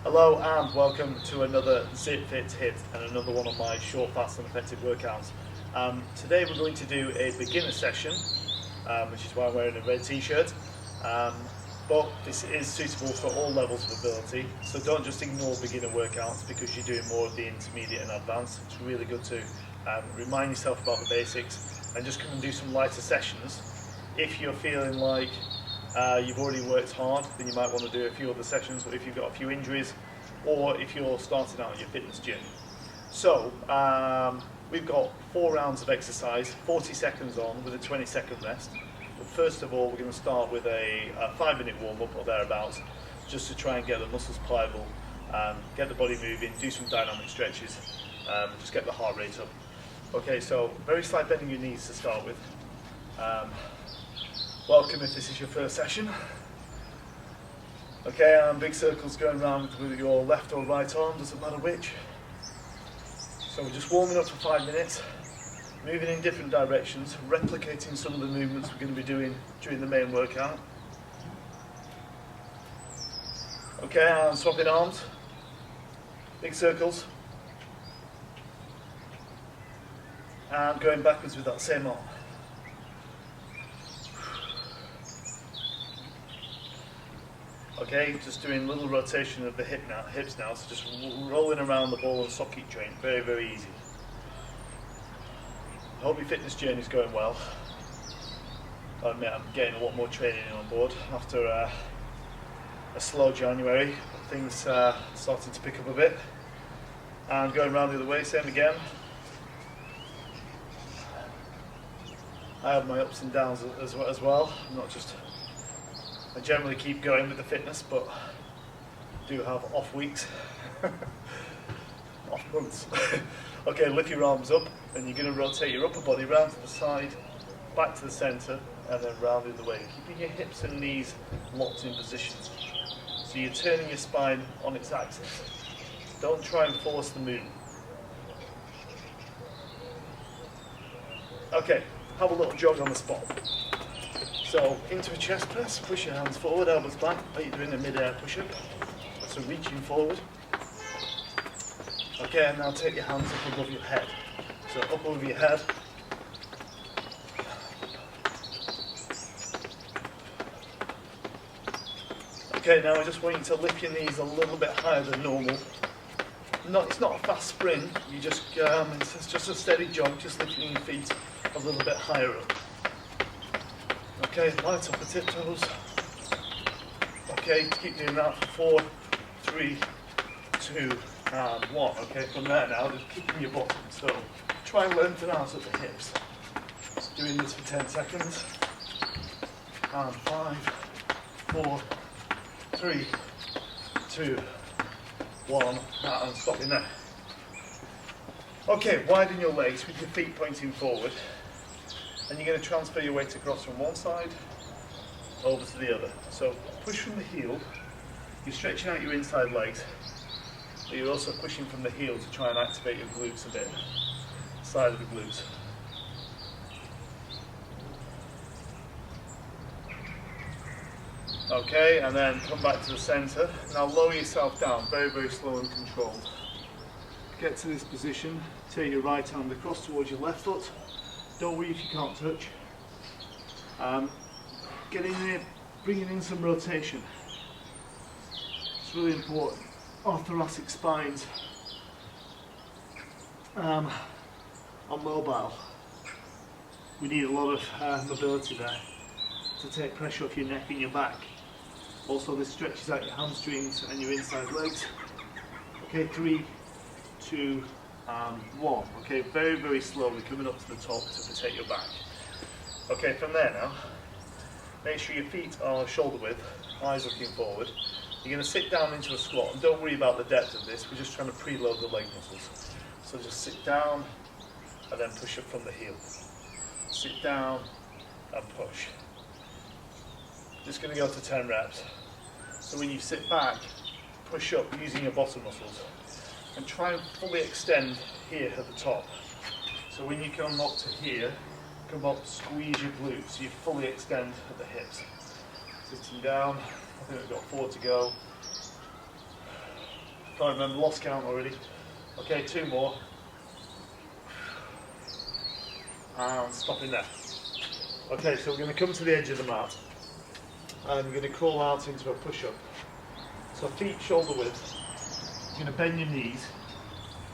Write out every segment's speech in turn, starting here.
Hello and welcome to another Zip Fit Hit and another one of my short, fast and effective workouts. Today we're going to do a beginner session, which is why I'm wearing a red t-shirt, but this is suitable for all levels of ability, so don't just ignore beginner workouts because you're doing more of the intermediate and advanced. It's really good to remind yourself about the basics and just come and do some lighter sessions. If you're feeling like you've already worked hard, then you might want to do a few other sessions, or if you've got a few injuries, or if you're starting out your fitness journey. So we've got 4 rounds of exercise, 40 seconds on with a 20-second rest. But first of all, we're going to start with a 5-minute warm-up or thereabouts, just to try and get the muscles pliable, get the body moving, do some dynamic stretches, just get the heart rate up. Okay, so very slight bending your knees to start with. Welcome if this is your first session. Okay, big circles going around with your left or right arm, doesn't matter which. So we're just warming up for 5 minutes, moving in different directions, replicating some of the movements we're going to be doing during the main workout. Okay, and swapping arms, big circles, and going backwards with that same arm. Okay, just doing a little rotation of the hips now, so just rolling around the ball and socket joint, very, very easy. I hope your fitness journey is going well. I admit I'm getting a lot more training on board after a slow January. Things starting to pick up a bit. And going around the other way, same again. I have my ups and downs as well. I'm not just... I generally keep going with the fitness, but do have off weeks, off months. Okay, lift your arms up, and you're going to rotate your upper body round to the side, back to the centre, and then round the other way, keeping your hips and knees locked in position. So you're turning your spine on its axis. Don't try and force the movement. Okay, have a little jog on the spot. So into a chest press, push your hands forward, elbows back, like you're doing a mid-air push-up. So reaching forward. Okay, and now take your hands up above your head. So up over your head. Okay, now I just want you to lift your knees a little bit higher than normal. It's not a fast sprint, you just it's just a steady jog, just lifting your feet a little bit higher up. Okay, light off the tiptoes. Okay, keep doing that for 4, 3, 2, and 1. Okay, from there now, just keeping your bottom. So try and lengthen out at the hips. Just doing this for 10 seconds. And 5, 4, 3, 2, 1, and stopping there. Okay, widen your legs with your feet pointing forward. And you're going to transfer your weight across from one side over to the other. So push from the heel, you're stretching out your inside legs, but you're also pushing from the heel to try and activate your glutes a bit, side of the glutes. Okay, and then come back to the centre. Now lower yourself down, very, very slow and controlled. Get to this position, take your right hand across towards your left foot. Don't worry if you can't touch. Get in there, bringing in some rotation. It's really important. Our thoracic spines are mobile. We need a lot of mobility there to take pressure off your neck and your back. Also, this stretches out your hamstrings and your inside legs. Okay, 3, 2, 1. Okay, very, very slowly coming up to the top to protect your back. Okay, from there now, make sure your feet are shoulder width, eyes looking forward. You're going to sit down into a squat, and don't worry about the depth of this, we're just trying to preload the leg muscles. So just sit down and then push up from the heel. Sit down and push. Just going to go to 10 reps. So when you sit back, push up using your bottom muscles. And try and fully extend here at the top. So when you come up to here, come up, squeeze your glutes, so you fully extend at the hips. Sitting down, I think we've got 4 to go. Can't remember, lost count already. Okay, 2 more. And stopping there. Okay, so we're going to come to the edge of the mat and we're going to crawl out into a push-up. So feet shoulder width. You're going to bend your knees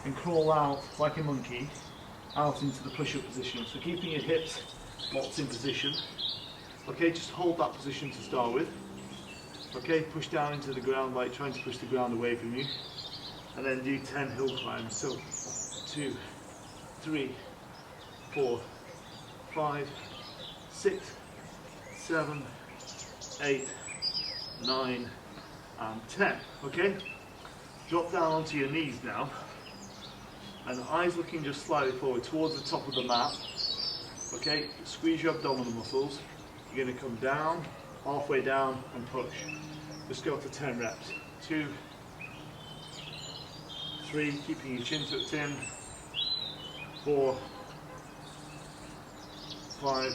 and crawl out like a monkey out into the push-up position. So keeping your hips locked in position. Okay, just hold that position to start with. Okay, push down into the ground like trying to push the ground away from you. And then do 10 hill climbs. So 2, 3, 4, 5, 6, 7, 8, 9, and 10. Okay? Drop down onto your knees now. And eyes looking just slightly forward towards the top of the mat. Okay? Squeeze your abdominal muscles. You're going to come down, halfway down, and push. Just go to 10 reps. 2, 3, keeping your chin tucked in. 4, 5,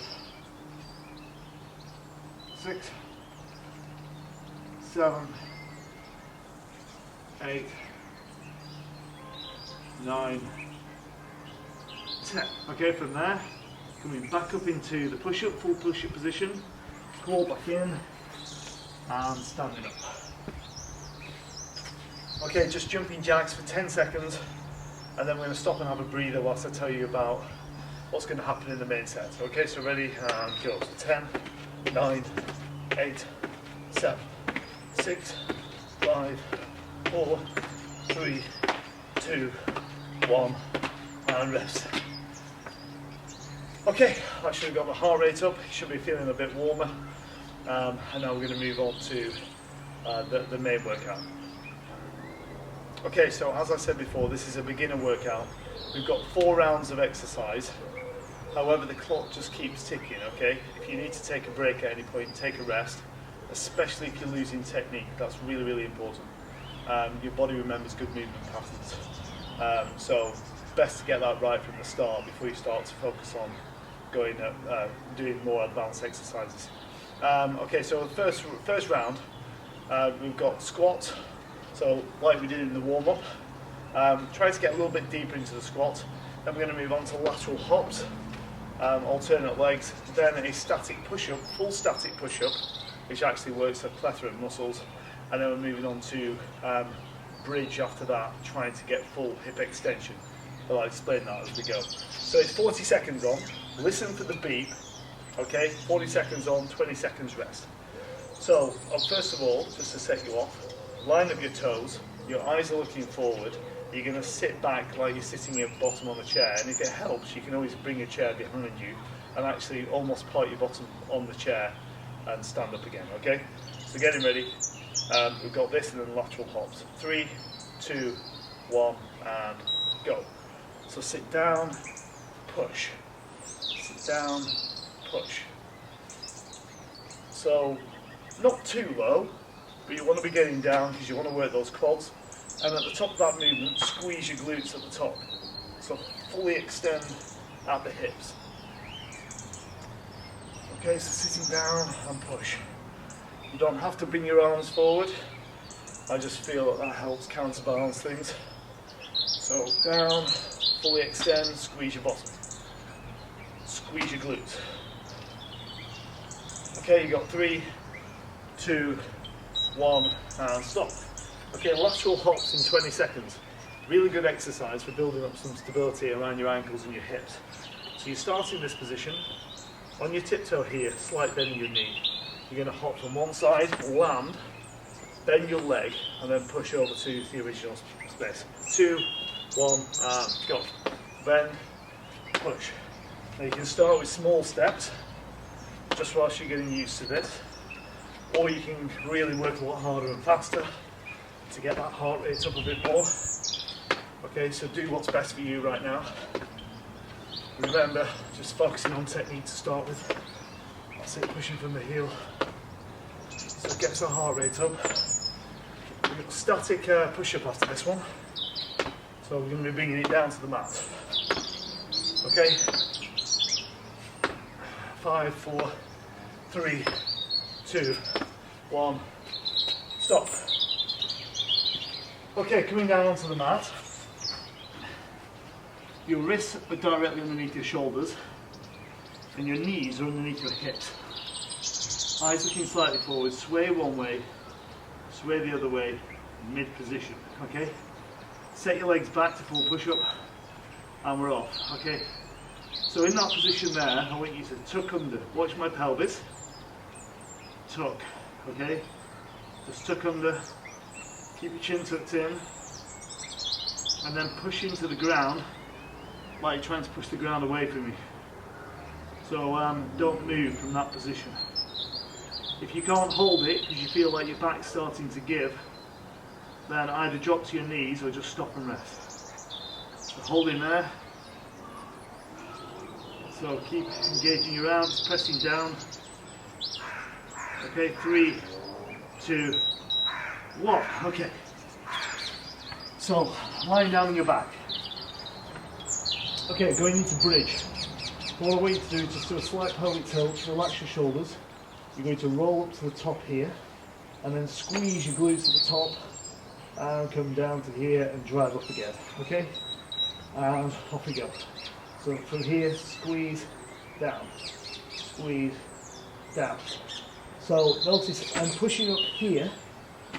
6, 7, 8, 9, 10. Okay, from there, coming back up into the push-up, full push-up position, crawl back in, and standing up. Okay, just jumping jacks for 10 seconds, and then we're going to stop and have a breather whilst I tell you about what's going to happen in the main set. Okay, so ready, and go. So 10, 9, 8, 7, 6, 5, 4, 3, 2, 1, and rest. Okay, I should have got my heart rate up, should be feeling a bit warmer, and now we're going to move on to the main workout. Okay, so as I said before, this is a beginner workout. We've got 4 rounds of exercise. However, the clock just keeps ticking, okay? If you need to take a break at any point, take a rest, especially if you're losing technique. That's really, really important. Your body remembers good movement patterns. So best to get that right from the start before you start to focus on going doing more advanced exercises. Okay, so the first round, we've got squat. So like we did in the warm-up, try to get a little bit deeper into the squat. Then we're going to move on to lateral hops, alternate legs, then a static push-up, full static push-up, which actually works a plethora of muscles, and then we're moving on to bridge after that, trying to get full hip extension. But I'll explain that as we go. So it's 40 seconds on, listen for the beep, okay, 40 seconds on, 20 seconds rest. So first of all, just to set you off, line up your toes, your eyes are looking forward, you're going to sit back like you're sitting at the bottom on a chair, and if it helps you can always bring a chair behind you and actually almost part your bottom on the chair and stand up again, okay? So getting ready, we've got this and then lateral hops. 3, 2, 1 and go. So sit down, push, sit down, push. So not too low, but you want to be getting down because you want to work those quads. And at the top of that movement, squeeze your glutes at the top. So fully extend at the hips. Okay, so sitting down and push. You don't have to bring your arms forward. I just feel that helps counterbalance things. So down, fully extend, squeeze your bottom. Squeeze your glutes. Okay, you got 3, 2, 1, and stop. Okay, lateral hops in 20 seconds. Really good exercise for building up some stability around your ankles and your hips. So you start in this position, on your tiptoe here, slight bend in your knee. You're going to hop from one side, land, bend your leg, and then push over to the original space. 2, 1, and go. Bend, push. Now you can start with small steps, just whilst you're getting used to this, or you can really work a lot harder and faster to get that heart rate up a bit more. Okay, so do what's best for you right now. Remember, just focusing on technique to start with. That's it, pushing from the heel. So it gets the heart rate up. We've got static push-up after this one. So we're going to be bringing it down to the mat. Okay. 5, 4, 3, 2, 1, stop. Okay, coming down onto the mat. Your wrists are directly underneath your shoulders and your knees are underneath your hips. Eyes looking slightly forward, sway one way, sway the other way, mid position, okay? Set your legs back to full push up and we're off, okay? So in that position there, I want you to tuck under. Watch my pelvis. Tuck, okay? Just tuck under, keep your chin tucked in, and then push into the ground like you're trying to push the ground away from you. So don't move from that position. If you can't hold it because you feel like your back's starting to give, then either drop to your knees or just stop and rest. So hold in there. So keep engaging your arms, pressing down. Okay, 3, 2, 1. Okay. So lying down on your back. Okay, going into bridge. What I want you to do is just do a slight pelvic tilt, relax your shoulders. You're going to roll up to the top here and then squeeze your glutes at the top and come down to here and drive up again. Okay? And off we go. So from here, squeeze, down, squeeze, down. So notice I'm pushing up here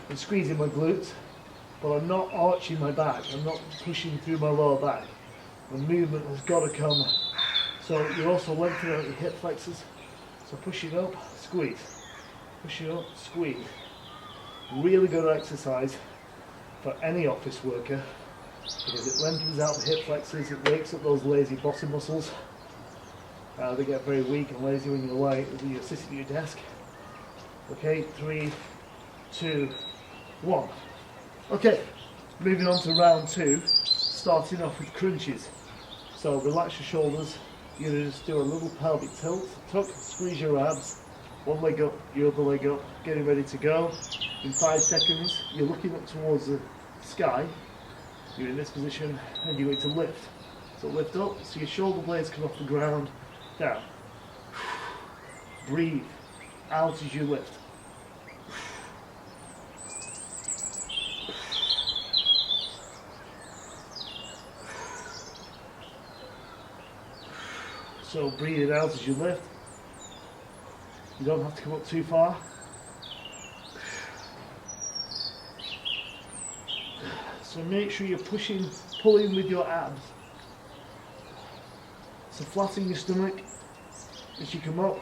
and squeezing my glutes, but I'm not arching my back. I'm not pushing through my lower back. The movement has got to come. So you're also lengthening out your hip flexors. So push it up, squeeze. Push it up, squeeze. Really good exercise for any office worker because it lengthens out the hip flexors, it wakes up those lazy bottom muscles. They get very weak and lazy when you're sitting at your desk. Okay, 3, 2, 1. Okay, moving on to round 2, starting off with crunches. So relax your shoulders, you're going to just do a little pelvic tilt, tuck, squeeze your abs, one leg up, your other leg up, getting ready to go. In 5 seconds, you're looking up towards the sky, you're in this position, and you're going to lift. So lift up, so your shoulder blades come off the ground, down. Breathe out as you lift. So breathe it out as you lift. You don't have to come up too far. So make sure you're pulling with your abs. So flatten your stomach as you come up.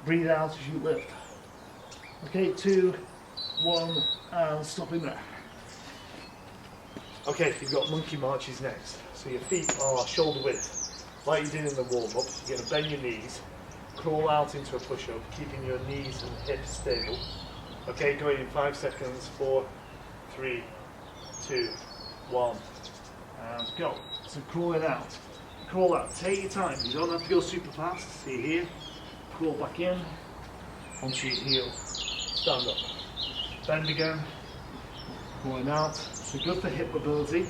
Breathe out as you lift. Okay, 2, 1, and stop in there. Okay, you've got monkey marches next. So your feet are shoulder width. Like you did in the warm-up, you're going to bend your knees, crawl out into a push-up, keeping your knees and hips stable. Okay, going in 5 seconds, 4, 3, 2, 1, and go. So crawling out. Crawl out, take your time, you don't have to go super fast. See here, crawl back in, onto your heel, stand up. Bend again, crawling out. So good for hip mobility.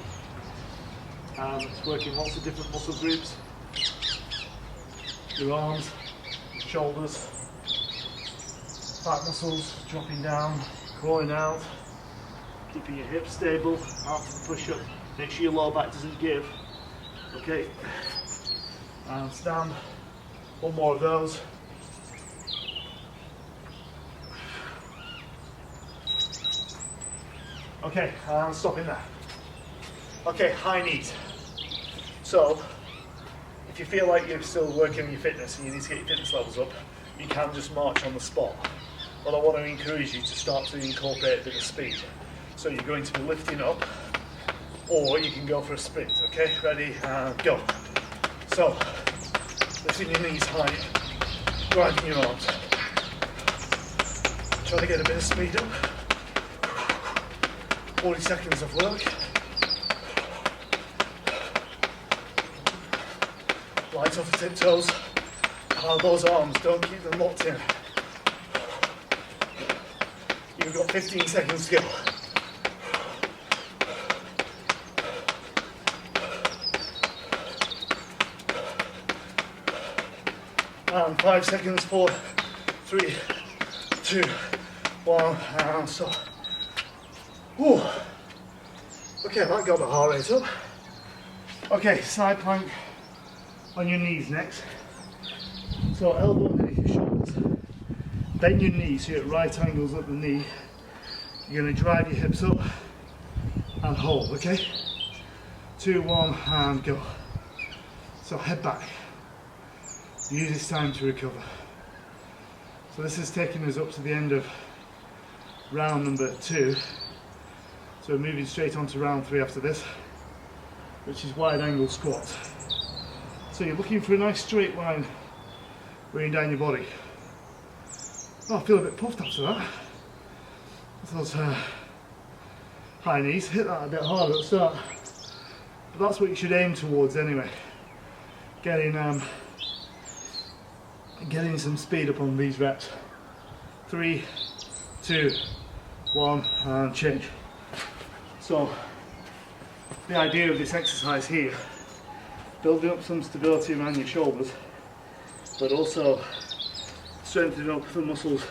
It's working lots of different muscle groups. Your arms, shoulders, back muscles dropping down, crawling out, keeping your hips stable after the push-up. Make sure your lower back doesn't give. Okay, and stand. One more of those. Okay, and stop in there. Okay, high knees. So, if you feel like you're still working on your fitness and you need to get your fitness levels up, you can just march on the spot. But I want to encourage you to start to incorporate a bit of speed. So you're going to be lifting up, or you can go for a sprint. Okay, ready, and go. So, lifting your knees high, grinding your arms. Try to get a bit of speed up. 40 seconds of work. Light off the tiptoes. Hold those arms, don't keep them locked in. You've got 15 seconds to go. And 5 seconds, 4, 3, 2, 1, and stop. Whew. Okay, that got the heart rate up. Okay, side plank on your knees next. So elbow underneath your shoulders. Bend your knees so you're at right angles at the knee. You're going to drive your hips up and hold, okay? 2, 1, and go. So head back. Use this time to recover. So this is taking us up to the end of round number 2. So we're moving straight on to round 3 after this, which is wide angle squats. So you're looking for a nice straight line weighing down your body. Oh, I feel a bit puffed after that. Those high knees, hit that a bit harder at the start. But that's what you should aim towards anyway. Getting some speed up on these reps. 3, 2, 1, and change. So the idea of this exercise here, building up some stability around your shoulders, but also strengthening up the muscles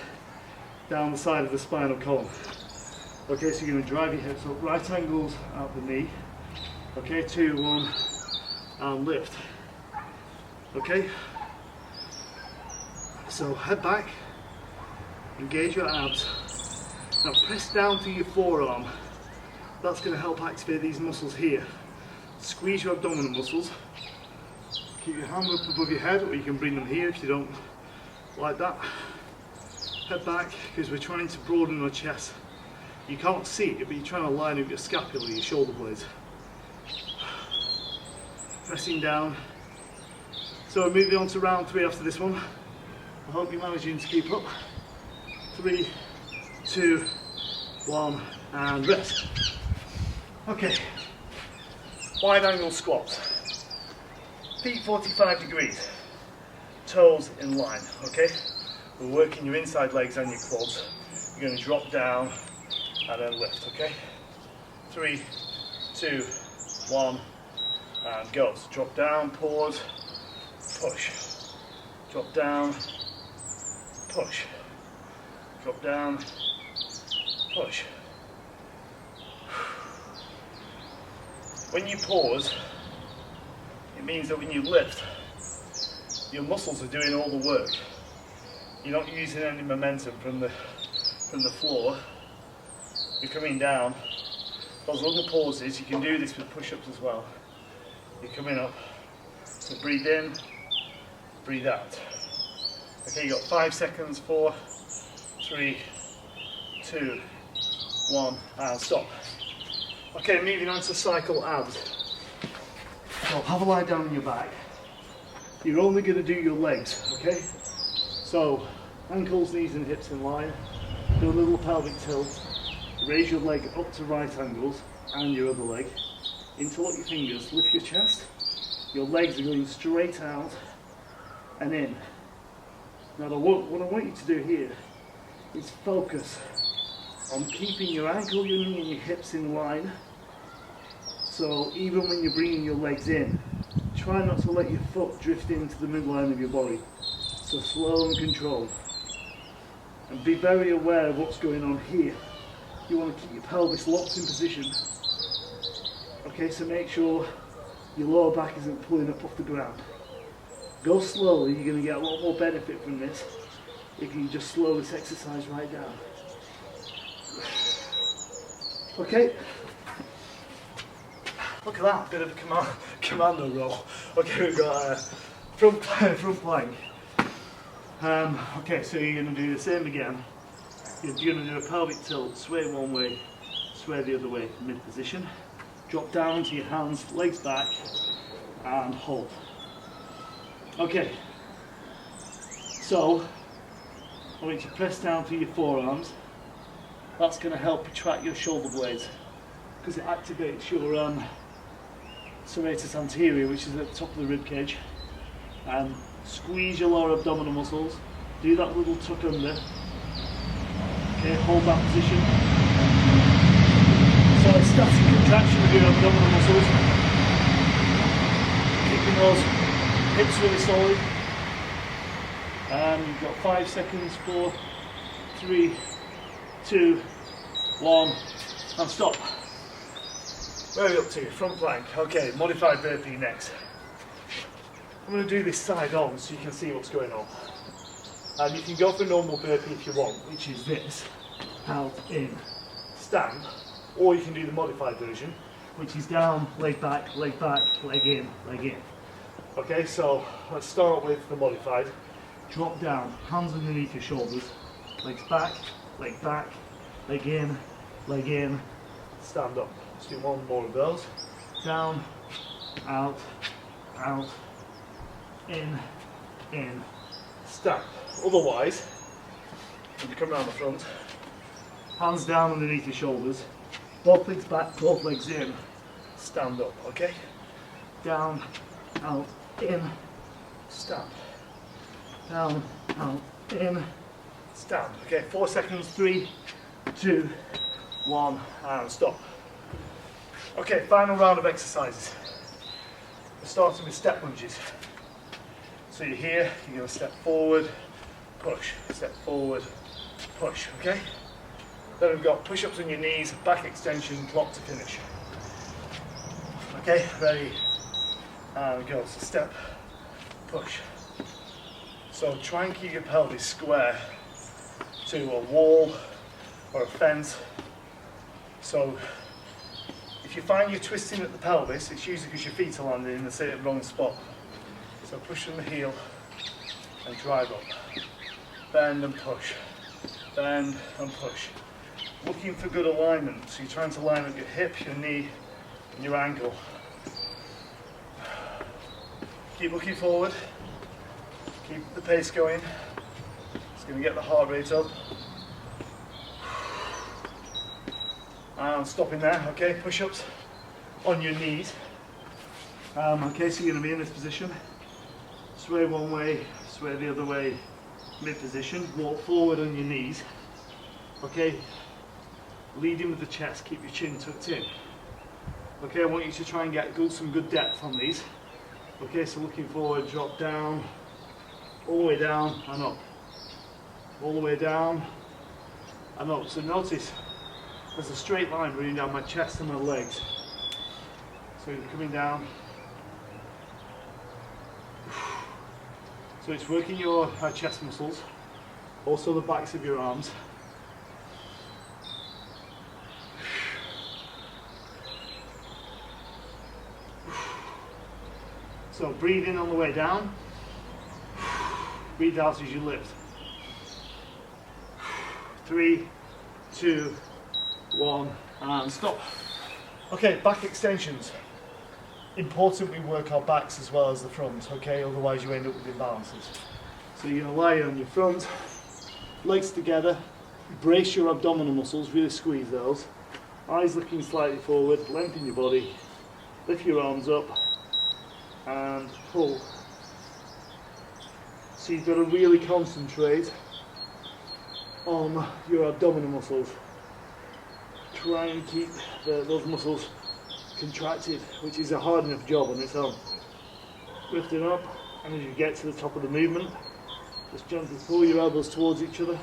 down the side of the spinal column. Okay, so you're going to drive your hips up, right angles out the knee. Okay, 2, 1, and lift. Okay, so head back, engage your abs. Now press down to your forearm. That's going to help activate these muscles here. Squeeze your abdominal muscles. Keep your hand up above your head, or you can bring them here if you don't like that. Head back, because we're trying to broaden our chest. You can't see it, but you're trying to line up your scapula, your shoulder blades. Pressing down. So we're moving on to round 3 after this one. I hope you're managing to keep up. 3, 2, 1, and rest. Okay, wide angle squats. Feet 45 degrees, toes in line, okay? We're working your inside legs and your quads. You're going to drop down and then lift, okay? 3, 2, 1, and go. So drop down, pause, push. Drop down, push. Drop down, push. When you pause, it means that when you lift, your muscles are doing all the work. You're not using any momentum from the floor. You're coming down. Those little pauses, you can do this with push-ups as well. You're coming up. So breathe in, breathe out. Okay, you got 5 seconds. 4, 3, 2, 1, and stop. Okay, moving on to cycle abs. So have a lie down on your back. You're only going to do your legs, okay? So ankles, knees and hips in line. Do a little pelvic tilt. Raise your leg up to right angles and your other leg. Interlock your fingers, lift your chest. Your legs are going straight out and in. Now what I want you to do here is focus on keeping your ankle, your knee and your hips in line. So even when you're bringing your legs in, try not to let your foot drift into the midline of your body. So slow and controlled. And be very aware of what's going on here. You want to keep your pelvis locked in position. Okay, so make sure your lower back isn't pulling up off the ground. Go slowly, you're going to get a lot more benefit from this if you just slow this exercise right down. Okay. Look at that, bit of a commando roll. Okay, we've got front plank. Okay, so you're going to do the same again. You're going to do a pelvic tilt, sway one way, sway the other way, mid position. Drop down to your hands, legs back, and hold. Okay, so I want you to press down through your forearms. That's going to help retract your shoulder blades because it activates your serratus anterior, which is at the top of the rib cage. Squeeze your lower abdominal muscles. Do that little tuck under. Okay, hold that position. So a static contraction of your abdominal muscles. Keeping those hips really solid. And you've got 5 seconds. 4, 3, 2, 1, and stop. Where are we up to? Front plank. Okay, modified burpee next. I'm going to do this side on so you can see what's going on. You can go for normal burpee if you want, which is this, out, in, stand, or you can do the modified version, which is down, leg back, leg in, leg in. Okay, so let's start with the modified. Drop down, hands underneath your shoulders, legs back, leg in, stand up. Let's do one more of those. Down, out, in, stand. Otherwise, when you come around the front, hands down underneath your shoulders, both legs back, both legs in, stand up, okay? Down, out, in, stand. Down, out, in, stand. Okay, 4 seconds, 3, 2, 1, and stop. Okay, final round of exercises. We're starting with step lunges. So you're here, you're going to step forward, push, step forward, push, okay? Then we've got push-ups on your knees, back extension, clock to finish. Okay, ready, and go. So step, push. So try and keep your pelvis square to a wall or a fence. So if you find you're twisting at the pelvis, it's usually because your feet are landing in the wrong spot. So push from the heel and drive up. Bend and push. Bend and push. Looking for good alignment. So you're trying to line up your hip, your knee, and your ankle. Keep looking forward. Keep the pace going. It's going to get the heart rate up. And stopping there, okay, push-ups on your knees. Okay, so you're going to be in this position. Sway one way, sway the other way, mid-position. Walk forward on your knees. Okay, leading with the chest, keep your chin tucked in. Okay, I want you to try and get some good depth on these. Okay, so looking forward, drop down, all the way down and up. All the way down and up. So notice there's a straight line running down my chest and my legs. So you're coming down. So it's working your chest muscles, also the backs of your arms. So breathe in on the way down, breathe out as you lift. 3, 2, 1, and stop. Okay, back extensions. Important we work our backs as well as the front, okay? Otherwise you end up with imbalances. So you're going to lie on your front, legs together, brace your abdominal muscles, really squeeze those. Eyes looking slightly forward, lengthen your body, lift your arms up, and pull. So you've got to really concentrate on your abdominal muscles. Try and keep those muscles contracted, which is a hard enough job on its own. Lifting up, and as you get to the top of the movement, just gently pull your elbows towards each other.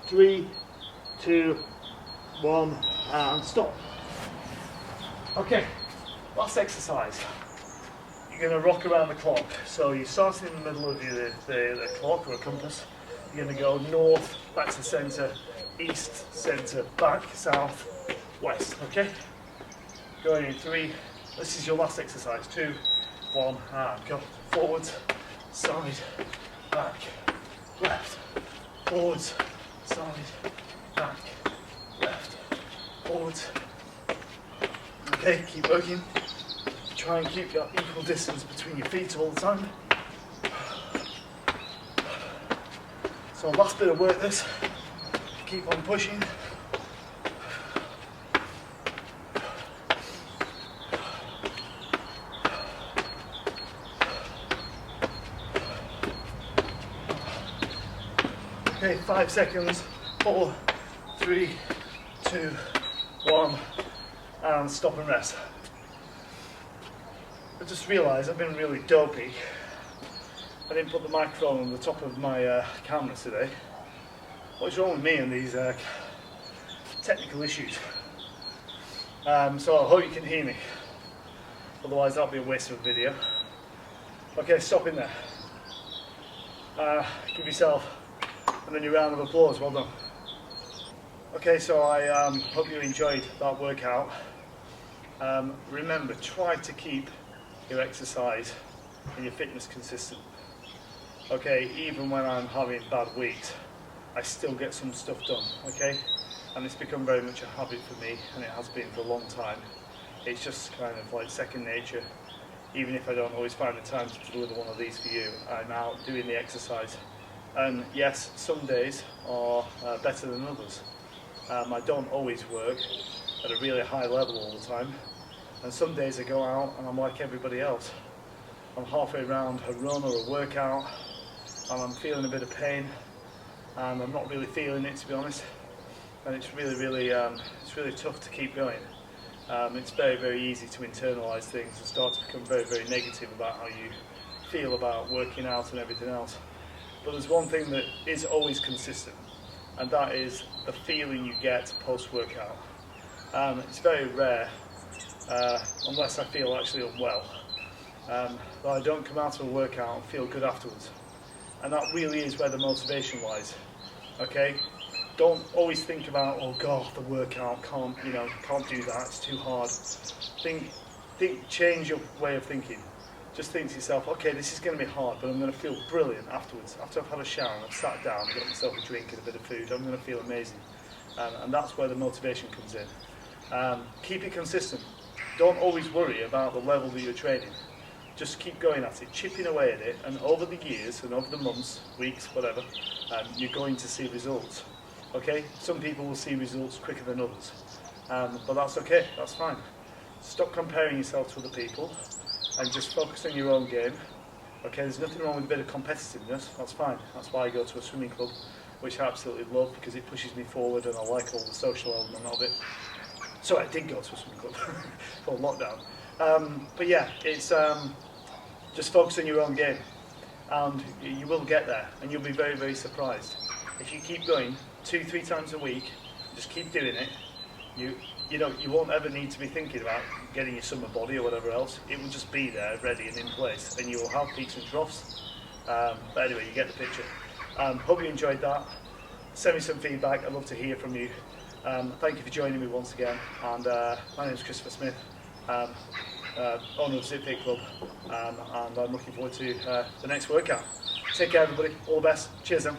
Three, 2, 1, and stop. Okay, last exercise. You're going to rock around the clock. So you start in the middle of the clock or a compass. You're going to go north, back to centre, east, centre, back, south, west. Okay? Going in 3. This is your last exercise. 2, 1, and go. Forwards, side, back, left, forwards, side, back, left, forwards. Okay, keep working. Try and keep that equal distance between your feet all the time. So last bit of work this. Keep on pushing. Okay, 5 seconds. 4, 3, 2, 1, and stop and rest. I just realised I've been really dopey. I didn't put the microphone on the top of my camera today. What's wrong with me and these technical issues? So I hope you can hear me. Otherwise that'll be a waste of a video. Okay, stop in there. Give yourself a mini round of applause, well done. Okay, so I hope you enjoyed that workout. Remember, try to keep your exercise and your fitness consistent. Okay, even when I'm having bad weeks, I still get some stuff done, okay? And it's become very much a habit for me, and it has been for a long time. It's just kind of like second nature. Even if I don't always find the time to deliver one of these for you, I'm out doing the exercise. And yes, some days are better than others. I don't always work at a really high level all the time. And some days I go out and I'm like everybody else. I'm halfway around a run or a workout and I'm feeling a bit of pain and I'm not really feeling it, to be honest. And it's really tough to keep going. It's very easy to internalise things and start to become very negative about how you feel about working out and everything else. But there's one thing that is always consistent, and that is the feeling you get post-workout. It's very rare, unless I feel actually unwell, that I don't come out of a workout and feel good afterwards. And that really is where the motivation lies. Okay? Don't always think about, oh God, the workout, can't do that, it's too hard. Change your way of thinking. Just think to yourself, okay, this is going to be hard, but I'm going to feel brilliant afterwards. After I've had a shower and I've sat down and got myself a drink and a bit of food, I'm going to feel amazing. And that's where the motivation comes in. Keep it consistent. Don't always worry about the level that you're training. Just keep going at it, chipping away at it, and over the years and over the months, weeks, whatever, you're going to see results. Okay? Some people will see results quicker than others. But that's okay, that's fine. Stop comparing yourself to other people and just focus on your own game. Okay, there's nothing wrong with a bit of competitiveness, that's fine. That's why I go to a swimming club, which I absolutely love because it pushes me forward and I like all the social element of it. So I did go to a swimming club for lockdown. But yeah, it's just focus on your own game and you will get there and you'll be very surprised. If you keep going 2-3 times a week, just keep doing it, you won't ever need to be thinking about getting your summer body or whatever else. It will just be there, ready and in place, and you will have peaks and troughs. But anyway, you get the picture. Hope you enjoyed that. Send me some feedback, I'd love to hear from you. Thank you for joining me once again, and my name is Christopher Smith, owner of Zip Fit Club, and I'm looking forward to the next workout. Take care everybody, all the best, cheers then.